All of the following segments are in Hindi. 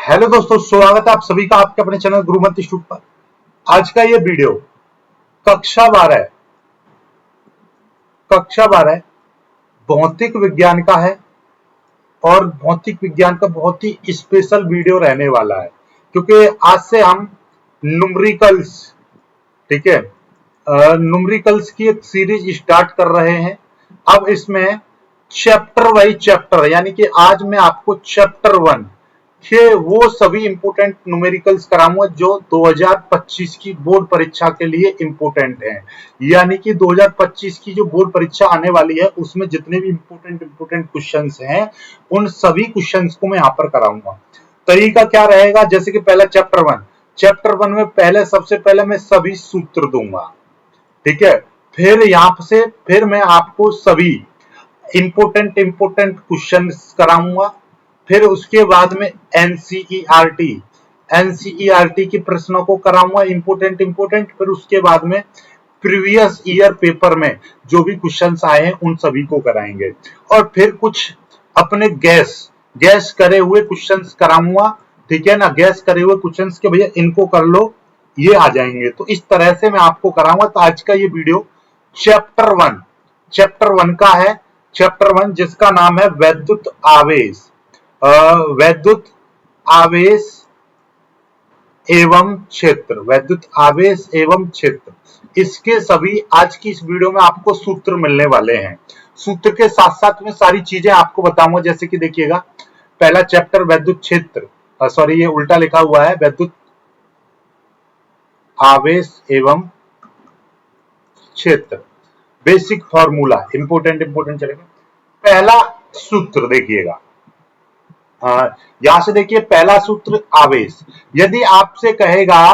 हेलो दोस्तों, स्वागत है आप सभी का आपके अपने चैनल गुरुमत इंस्टीट्यूट पर। आज का ये वीडियो कक्षा 12 भौतिक विज्ञान का है और भौतिक विज्ञान का बहुत ही स्पेशल वीडियो रहने वाला है, क्योंकि आज से हम न्यूमेरिकल्स, ठीक है, न्यूमेरिकल्स की एक सीरीज स्टार्ट कर रहे हैं। अब इसमें चैप्टर वाइज चैप्टर, यानी कि आज मैं आपको चैप्टर 1 के वो सभी इंपोर्टेंट न्यूमेरिकल्स कराऊंगा जो 2025 की बोर्ड परीक्षा के लिए इंपोर्टेंट हैं। यानी कि 2025 की जो बोर्ड परीक्षा आने वाली है उसमें जितने भी इंपोर्टेंट क्वेश्चंस हैं उन सभी क्वेश्चंस को मैं यहाँ पर कराऊंगा। तरीका क्या रहेगा, जैसे कि पहला चैप्टर वन में पहले सबसे पहले मैं सभी सूत्र दूंगा, ठीक है। फिर यहाँ से फिर मैं आपको सभी इंपोर्टेंट क्वेश्चंस कराऊंगा। फिर उसके बाद में एनसीईआरटी के प्रश्नों को कराऊंगा इंपोर्टेंट। फिर उसके बाद में प्रीवियस ईयर पेपर में जो भी क्वेश्चंस आए हैं उन सभी को कराएंगे। और फिर कुछ अपने गैस करे हुए क्वेश्चंस कराऊंगा, ठीक है ना। गैस करे हुए क्वेश्चंस के भैया इनको कर लो, ये आ जाएंगे। तो इस तरह से मैं आपको कराऊंगा। तो आज का ये वीडियो चैप्टर वन का है। चैप्टर 1 जिसका नाम है वैद्युत आवेश एवं क्षेत्र। इसके सभी आज की इस वीडियो में आपको सूत्र मिलने वाले हैं। सूत्र के साथ साथ में सारी चीजें आपको बताऊंगा। जैसे कि देखिएगा, पहला चैप्टर वैद्युत क्षेत्र, सॉरी ये उल्टा लिखा हुआ है, वैद्युत आवेश एवं क्षेत्र, बेसिक फॉर्मूला, इंपोर्टेंट चलेगा। पहला सूत्र देखिएगा, यहां से देखिए पहला सूत्र आवेश। यदि आपसे कहेगा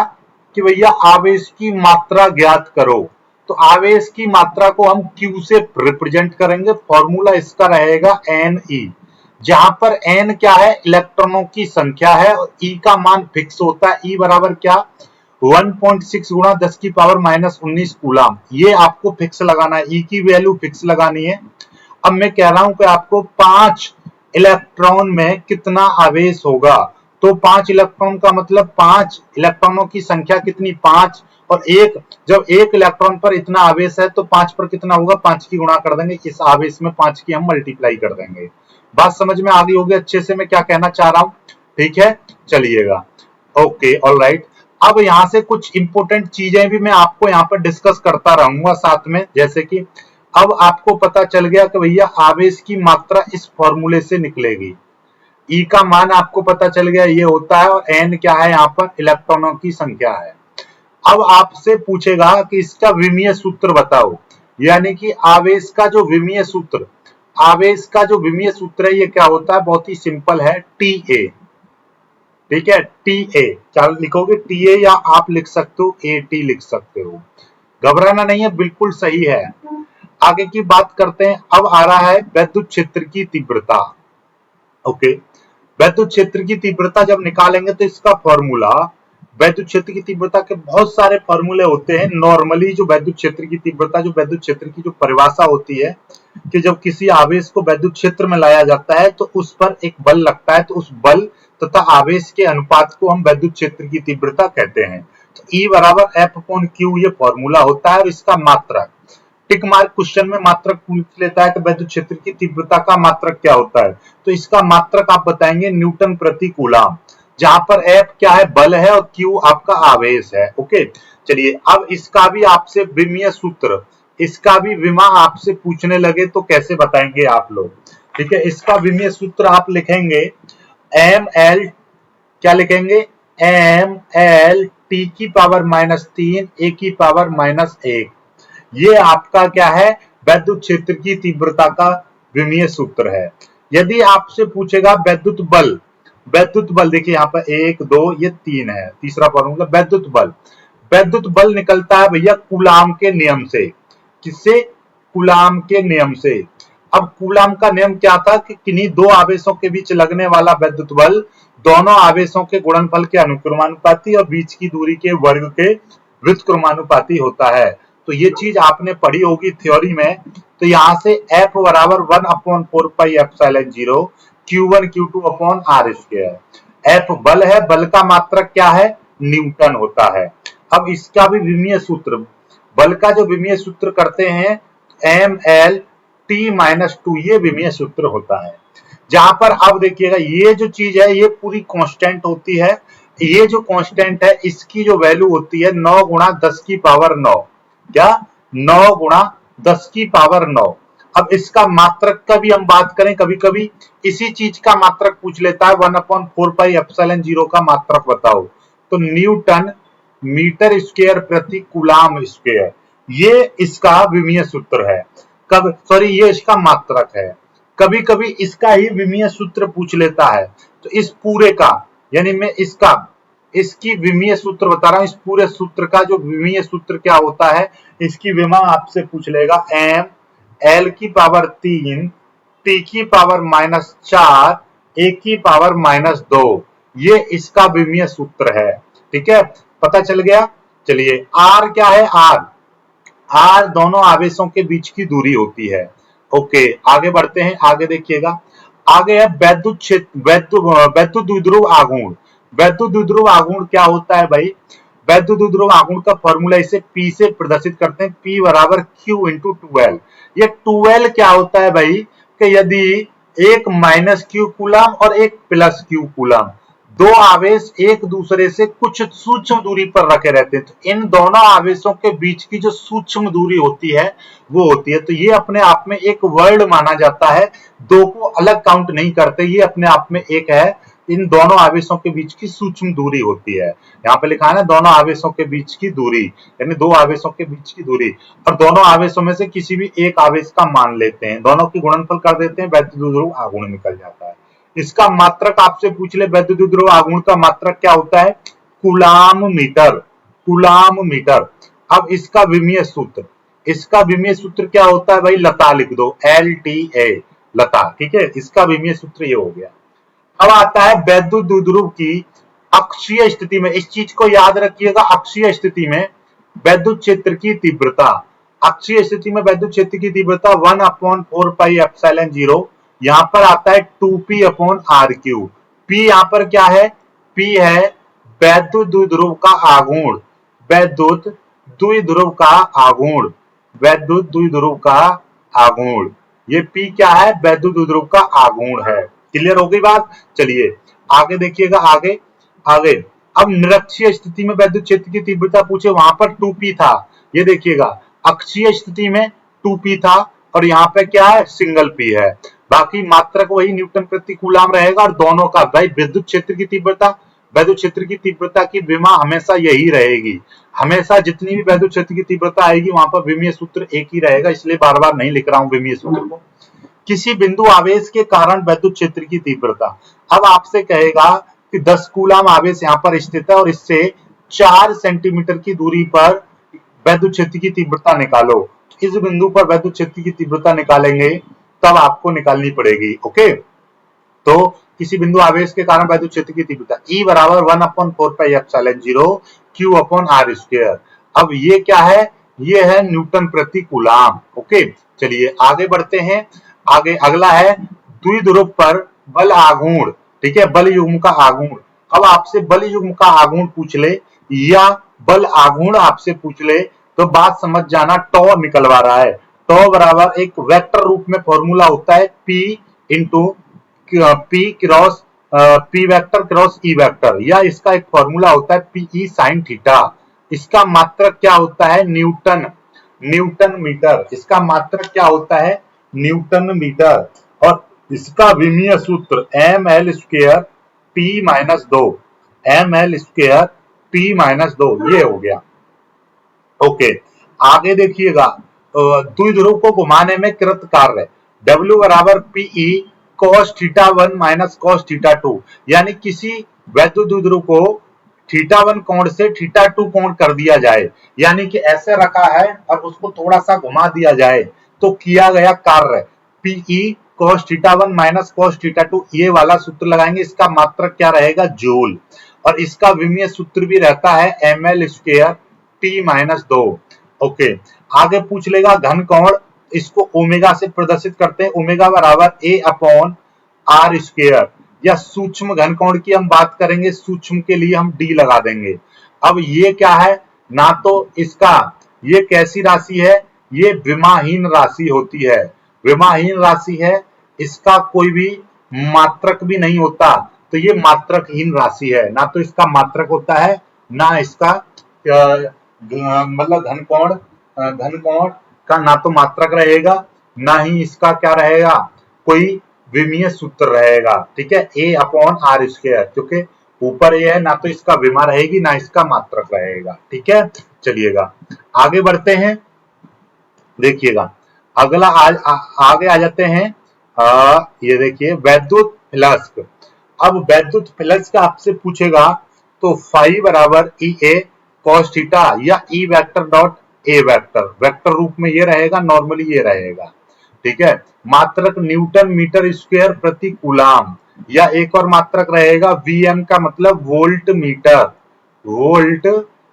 कि भैया आवेश की मात्रा ज्ञात करो, तो आवेश की मात्रा को हम Q से रिप्रेजेंट करेंगे। फॉर्मूला इसका रहेगा Ne, जहां पर N क्या है, इलेक्ट्रॉनों की संख्या है और E का मान फिक्स होता है। E बराबर क्या, 1.6 गुणा 10 की पावर -19 कूलाम। ये आपको फिक्स लगाना है, E की वैल्यू फिक्स लगानी है। अब मैं कह रहा हूं कि आपको 5 इलेक्ट्रॉन में कितना आवेश होगा, तो 5 इलेक्ट्रॉन का मतलब 5 इलेक्ट्रॉनों की संख्या कितनी, 5। और जब एक इलेक्ट्रॉन पर इतना आवेश है तो 5 पर कितना होगा, 5 की गुणा कर देंगे। इस आवेश में 5 की हम मल्टीप्लाई कर देंगे। बात समझ में आ गई होगी अच्छे से मैं क्या कहना चाह रहा हूं, ठीक है। चलिएगा, ओके, ऑलराइट। अब यहां से कुछ इंपोर्टेंट चीजें भी मैं आपको यहाँ पर डिस्कस करता रहूंगा साथ में। जैसे कि अब आपको पता चल गया कि भैया आवेश की मात्रा इस फॉर्मूले से निकलेगी। E का मान आपको पता चल गया, ये होता है, और N क्या है, यहाँ पर इलेक्ट्रॉनों की संख्या है। अब आपसे पूछेगा कि इसका विमीय सूत्र बताओ, यानी कि आवेश का जो विमीय सूत्र है ये क्या होता है, बहुत ही सिंपल है, TA, ठीक है। TA क्या लिखोगे, TA, या आप लिख सकते हो AT लिख सकते हो, घबराना नहीं है, बिल्कुल सही है। आगे की बात करते हैं। अब आ रहा है वैद्युत क्षेत्र की तीव्रता। ओके, वैद्युत क्षेत्र की तीव्रता जब निकालेंगे तो इसका फॉर्मूला, वैद्युत क्षेत्र की तीव्रता के बहुत सारे फॉर्मूले होते हैं। नॉर्मली जो वैद्युत क्षेत्र की तीव्रता, जो वैद्युत क्षेत्र की जो परिभाषा होती है कि जब किसी आवेश को वैद्युत क्षेत्र में लाया जाता है तो उस पर एक बल लगता है, तो उस बल तथा आवेश के अनुपात को हम वैद्युत क्षेत्र की तीव्रता कहते हैं। तो E बराबर F/Q ये फॉर्मूला होता है। और इसका मात्रक, टिक मार्क क्वेश्चन में मात्रक पूछ लेता है कि वैद्युत क्षेत्र की तीव्रता का मात्रक क्या होता है, तो इसका मात्रक आप बताएंगे न्यूटन प्रति कूलाम, जहां पर F क्या है, बल है, और Q आपका आवेश है। ओके, चलिए अब इसका भी आपसे विमीय सूत्र, इसका भी विमा आपसे पूछने लगे तो कैसे बताएंगे आप लोग, ठीक है। इसका विमीय सूत्र आप लिखेंगे ML, क्या लिखेंगे, ML T की पावर -3 A की पावर -1। ये आपका क्या है, वैद्युत क्षेत्र की तीव्रता का विमीय सूत्र है। यदि आपसे पूछेगा वैद्युत बल देखिए यहाँ पर 1 2 ये 3 है, तीसरा फॉर्मूला वैद्युत बल निकलता है भैया कूलाम के नियम से। किससे, कूलाम के नियम से। अब कूलाम का नियम क्या था कि किन्हीं दो आवेशों के बीच लगने वाला वैद्युत बल दोनों आवेशों के गुणनफल के अनुक्रमानुपाती और बीच की दूरी के वर्ग के व्युत्क्रमानुपाती होता है। तो ये चीज आपने पढ़ी होगी थ्योरी में। तो यहां से F बराबर 1/4 pi epsilon 0 Q1 Q2 upon R square. F बल है, बल का मात्रक क्या है, न्यूटन होता है। अब इसका भी विमीय सूत्र, बल का जो विमीय सूत्र करते हैं mL(T-2), ये विमीय सूत्र होता है। जहां पर अब देखिएगा ये जो चीज है ये पूरी कांस्टेंट होती है, ये जो कांस्टेंट है इसकी जो वैल्यू होती है 9 गुणा 10 की पावर 9, क्या 9 गुणा 10 की पावर 9। अब इसका मात्रक का भी हम बात करें, कभी कभी इसी चीज का मात्रक पूछ लेता है 1/4πε0 का मात्रक बताओ, तो न्यूटन मीटर स्क्वायर प्रति कूलाम स्क्वायर, ये इसका विमीय सूत्र है। कब सॉरी ये इसका मात्रक है। कभी कभी इसका ही विमीय सूत्र पूछ लेता है, तो इस पूरे का यानी मैं इसकी विमीय सूत्र बता रहा हूं, इस पूरे सूत्र का जो विमीय सूत्र क्या होता है, इसकी विमा आपसे पूछ लेगा mL(3) T⁻⁻4 A⁻², ये इसका विमीय सूत्र है। ठीक है, पता चल गया। चलिए R क्या है, R दोनों आवेशों के बीच की दूरी होती है। ओके, आगे बढ़ते हैं, आगे देखिएगा, आगे है वैद्युत क्षेत्र, वैद्युत द्विध्रुव आघूर्ण। वैद्युत द्विध्रुव आघूर्ण क्या होता है भाई, वैद्युत द्विध्रुव आघूर्ण का फॉर्मूला इसे P से प्रदर्शित करते हैं, P बराबर Q×12। ये 12 क्या होता है भाई, कि यदि एक -Q कूलम और एक +Q कूलम, दो आवेश एक दूसरे से कुछ सूक्ष्म दूरी पर रखे रहते हैं, तो इन दोनों आवेशों के बीच की जो सूक्ष्म दूरी होती है वो होती है, तो ये अपने आप में एक वर्ड माना जाता है, दो को अलग काउंट नहीं करते, ये अपने आप में एक है, इन दोनों आवेशों के बीच की सूक्ष्म दूरी होती है। यहाँ पे लिखा है ना, दोनों आवेशों के बीच की दूरी, यानी दो आवेशों के बीच की दूरी, और दोनों आवेशों में से किसी भी एक आवेश का मान लेते हैं, दोनों की गुणनफल कर देते हैं, वैद्युत द्विध्रुव आघूर्ण निकल जाता है। इसका मात्रक आपसे पूछ ले, वैद्युत द्विध्रुव आघूर्ण का मात्रक क्या होता है, कूलाम मीटर। अब इसका विमीय सूत्र, इसका विमीय सूत्र क्या होता है भाई, लता लिख दो, LTA, लता। ठीक है, इसका विमीय सूत्र ये हो गया। अब आता है वैद्युत द्विध्रुव की अक्षीय स्थिति में, इस चीज को याद रखिएगा, अक्षीय स्थिति में वैद्युत क्षेत्र की तीव्रता, अक्षीय स्थिति में वैद्युत क्षेत्र की तीव्रता 1/4πε0, यहां पर आता है 2p/r3। p यहां पर क्या है, p है वैद्युत द्विध्रुव का आघूर्ण, वैद्युत द्विध्रुव का आघूर्ण, वैद्युत द्विध्रुव का आघूर्ण, ये p क्या है, वैद्युत द्विध्रुव का आघूर्ण है। क्लियर हो गई बात। चलिए आगे देखिएगा, आगे अब निरक्षीय स्थिति में वैद्युत क्षेत्र की तीव्रता पूछे, वहां पर 2p था, ये देखिएगा अक्षीय स्थिति में 2p था, और यहाँ पे क्या है, सिंगल p है, बाकी मात्रक वही न्यूटन प्रति कूलाम रहेगा, और दोनों का भाई विद्युत क्षेत्र की तीव्रता, वैद्युत क्षेत्र की तीव्रता की विमा हमेशा यही रहेगी, हमेशा जितनी भी वैद्युत क्षेत्र की तीव्रता आएगी वहां पर विमीय सूत्र एक ही रहेगा, इसलिए बार बार नहीं लिख रहा हूं विमीय सूत्र को। किसी बिंदु आवेश के कारण वैद्युत क्षेत्र की तीव्रता, अब आपसे कहेगा कि 10 कूलाम आवेश यहाँ पर स्थित है और इससे 4 सेंटीमीटर की दूरी पर वैद्युत क्षेत्र की तीव्रता निकालो, इस बिंदु पर वैद्युत क्षेत्र की तीव्रता निकालेंगे तब आपको निकालनी पड़ेगी। ओके, तो किसी बिंदु आवेश के कारण वैद्युत क्षेत्र की तीव्रता E बराबर 1/4πε0 Q/r²। अब ये क्या है, ये है न्यूटन प्रति कूलाम। ओके, चलिए आगे बढ़ते हैं, आगे अगला है द्विध्रुव पर बल आघूर्ण। ठीक है, बल युग्म का आघूर्ण। अब आपसे बल युग्म का आघूर्ण पूछ ले या बल आघूर्ण आपसे पूछ ले तो बात समझ जाना, टॉ निकलवा रहा है, टॉ बराबर एक वेक्टर रूप में फॉर्मूला होता है P into P vector cross E vector, या इसका एक फॉर्मूला होता है PE sin थीटा। इसका मात्रक क्या होता है, न्यूटन मीटर, इसका मात्रक क्या होता है, न्यूटन मीटर, और इसका विमीय सूत्र mL² T-2, mL² T-2, ये हो गया। ओके, आगे देखिएगा, द्विध्रुव को घुमाने में कृत कार्य W बराबर PE cos θ1 माइनस cos θ2, यानी किसी वैद्युत द्विध्रुव को θ1 कोण से θ2 कोण कर दिया जाए, यानी कि ऐसे रखा है और उसको थोड़ा सा घुमा दिया जाए तो किया गया कार्य PE cos θ1 माइनस cos θ2, ये वाला सूत्र लगाएंगे, इसका मात्रक क्या रहेगा, जूल, और इसका विमीय सूत्र भी रहता है mL² T-2। ओके, आगे पूछ लेगा घन कोण, इसको ओमेगा से प्रदर्शित करते हैं, ओमेगा बराबर A/r²। या सूक्ष्म घनकोण की हम बात करेंगे, सूक्ष्म के लिए हम डी लगा देंगे। अब ये क्या है, ना तो इसका, ये कैसी राशि है, ये विमाहीन राशि होती है, विमाहीन राशि है, इसका कोई भी मात्रक भी नहीं होता, तो ये मात्रकहीन राशि है। ना तो इसका मात्रक होता है, ना इसका मतलब घनकोण, घनकोण का ना तो मात्रक रहेगा, ना ही इसका क्या रहेगा, कोई विमीय सूत्र रहेगा। ठीक है, ए अपॉन आर स्क्वायर, क्योंकि ऊपर ए है, ना तो इसका विमा रहेगी ना इसका मात्रक रहेगा। ठीक है, चलिएगा आगे बढ़ते हैं। देखिएगा अगला आगे आ जाते हैं। ये देखिए वैद्युत फ्लक्स। अब वैद्युत फ्लक्स का आपसे पूछेगा तो फाई बराबर ई ए कॉस थीटा या E vector dot A vector, vector रूप में ये रहेगा, नॉर्मली ये रहेगा। ठीक है, मात्रक न्यूटन मीटर स्क्वायर प्रति कूलाम, या एक और मात्रक रहेगा वीएम का मतलब वोल्ट मीटर, वोल्ट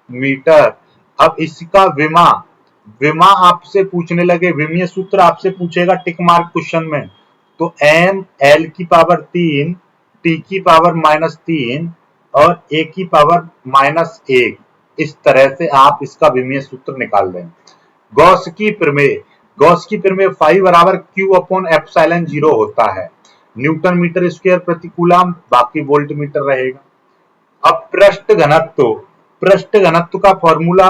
मीटर। अब इसका विमा, विमा आपसे पूछने लगे, विमीय सूत्र आपसे पूछेगा टिक मार्क क्वेश्चन में, तो एम एल की पावर 3 टी की पावर -3 और ए की पावर -1, इस तरह से आप इसका विमीय सूत्र निकाल लें। गॉस की प्रमेय, गॉस की प्रमेय फाई बराबर क्यू अपॉन एप्सिलॉन 0 होता है, न्यूटन मीटर स्क्वायर प्रति कूलाम, बाकी वोल्ट मीटर रहेगा। अब पृष्ठ घनत्व, पृष्ठ घनत्व का फॉर्मूला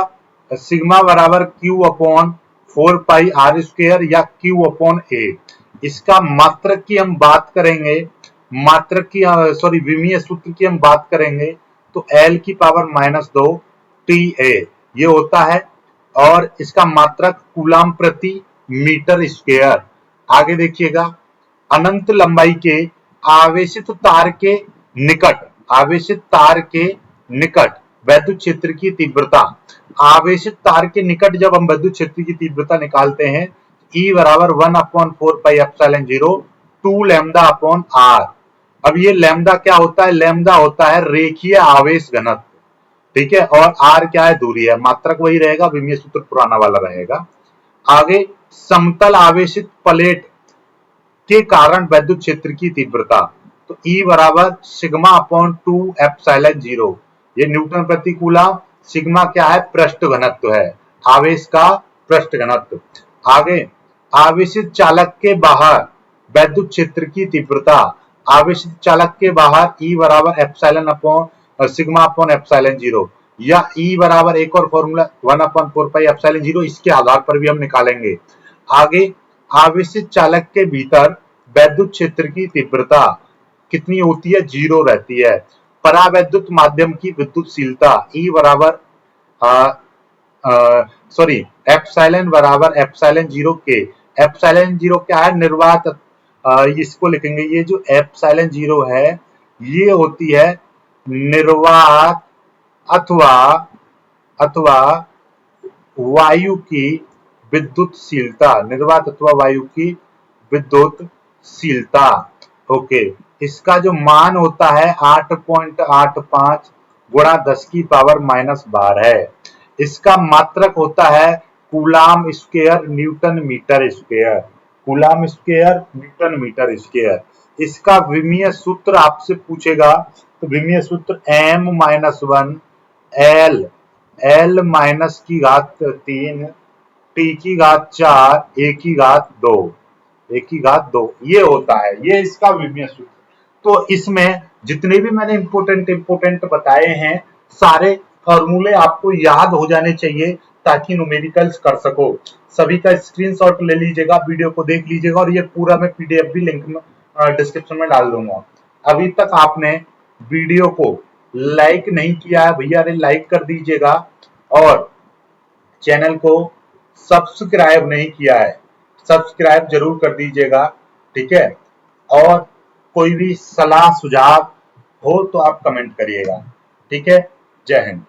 सिग्मा बराबर Q upon 4 pi R square या क्यू अपॉन ए। इसका मात्रक की हम बात करेंगे, मात्रक की सॉरी विमीय सूत्र की हम बात करेंगे तो एल की पावर -2 टी ए ये होता है, और इसका मात्रक कूलाम प्रति मीटर स्क्वायर। आगे देखिएगा, अनंत लंबाई के आवेशित तार के निकट, आवेशित तार के निकट वैद्युत क्षेत्र की तीव्रता, आवेशित तार के निकट जब हम वैद्युत क्षेत्र की तीव्रता निकालते हैं, E बराबर 1/4 pi epsilon 0 2 lambda upon R. अब ये लैम्डा क्या होता है, लैम्डा होता है रेखीय आवेश घनत्व। ठीक है, और आर क्या है, दूरी है, मात्रक वही रहेगा, विमीय सूत्र पुराना वाला रहेगा। आगे समतल आवेशित प्लेट के कारण वैद्युत क्षेत्र की तीव्रता, तो E बराबर सिग्मा अपॉन 2 एप्सिलॉन 0, ये न्यूटन प्रति कूलम, सिग्मा क्या है, पृष्ठ घनत्व है, आवेश का पृष्ठ घनत्व। आगे आवेशित चालक के बाहर वैद्युत क्षेत्र की तीव्रता, आवेशित चालक के बाहर E बराबर epsilon upon sigma upon epsilon 0, या E बराबर एक और फॉर्मूला 1/4 पाई एप्सिलॉन 0, इसके आधार पर भी हम निकालेंगे। आगे आवेशित चालक के भीतर वैद्युत क्षेत्र की तीव्रता कितनी होती है, 0 रहती है। परावैद्युत माध्यम की विद्युतशीलता E बराबर सॉरी एप्सिलॉन बराबर एप्सिलॉन 0 के, एप्सिलॉन 0 क्या है, निर्वात, इसको लिखेंगे, ये जो एप्सिलॉन 0 है ये होती है निर्वात अथवा अथवा वायु की विद्युतशीलता, निर्वात अथवा वायु की विद्युतशीलता। ओके, इसका जो मान होता है 8.85 गुणा 10 की पावर -12 है। इसका मात्रक होता है coulomb square newton metre square, coulomb square newton metre square. इसका विमीय सूत्र आपसे पूछेगा तो विमीय सूत्र m-1 एल, एल माइनस की घात 3 टी की घात 4 ए की घात 2, ए की घात 2 ये होता है, ये इसका विमीय सूत्र। तो इसमें जितने भी मैंने इंपोर्टेंट बताए हैं, सारे फॉर्मूले आपको याद हो जाने चाहिए ताकि न्यूमेरिकल्स कर सको। सभी का स्क्रीनशॉट ले लीजिएगा, वीडियो को देख लीजिएगा, और ये पूरा मैं पीडीएफ भी लिंक में डिस्क्रिप्शन में डाल दूंगा। अभी तक आपने वीडियो को लाइक नहीं किया है भैया, अरे लाइक कर दीजिएगा, और चैनल को सब्सक्राइब नहीं किया है, सब्सक्राइब जरूर कर दीजिएगा। ठीक है, और कोई भी सलाह सुझाव हो तो आप कमेंट करिएगा। ठीक है, जय हिंद।